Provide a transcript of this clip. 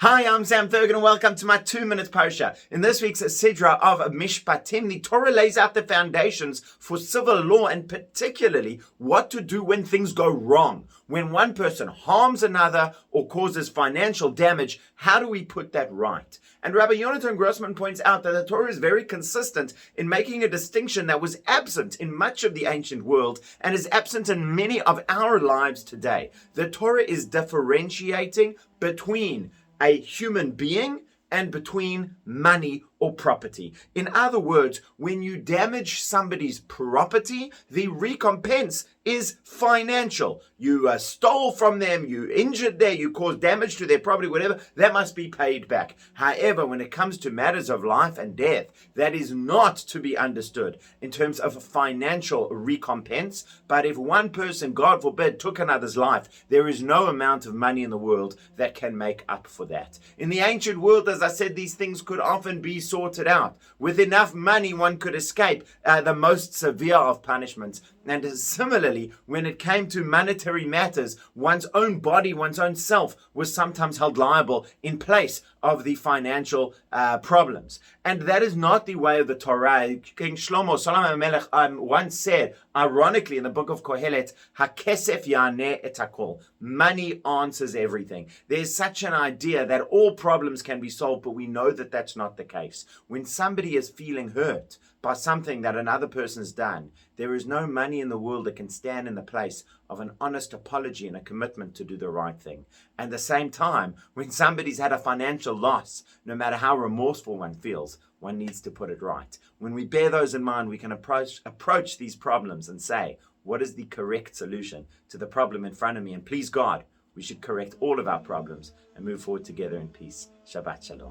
Hi, I'm Sam Thurgan and welcome to my 2-minute Parsha. In this week's Sidra of Mishpatim, the Torah lays out the foundations for civil law and particularly what to do when things go wrong. When one person harms another or causes financial damage, how do we put that right? And Rabbi Yonatan Grossman points out that the Torah is very consistent in making a distinction that was absent in much of the ancient world and is absent in many of our lives today. The Torah is differentiating between a human being and between money or property. In other words, when you damage somebody's property, the recompense is financial. You stole from them, you injured them, you caused damage to their property, whatever, that must be paid back. However, when it comes to matters of life and death, that is not to be understood in terms of financial recompense. But if one person, God forbid, took another's life, there is no amount of money in the world that can make up for that. In the ancient world, as I said, these things could often be sorted out. With enough money, one could escape the most severe of punishments. And similarly, when it came to monetary matters, one's own body, one's own self was sometimes held liable in place of the financial problems. And that is not the way of the Torah. King Shlomo, Solomon HaMelech, once said, ironically, in the book of Kohelet, HaKesef Yaneh et HaKol. Money answers everything. There's such an idea that all problems can be solved, but we know that that's not the case. When somebody is feeling hurt by something that another person's done, there is no money in the world that can stand in the place of an honest apology and a commitment to do the right thing. And at the same time, when somebody's had a financial loss, no matter how remorseful one feels, one needs to put it right. When we bear those in mind, we can approach these problems and say, what is the correct solution to the problem in front of me? And please God, we should correct all of our problems and move forward together in peace. Shabbat Shalom.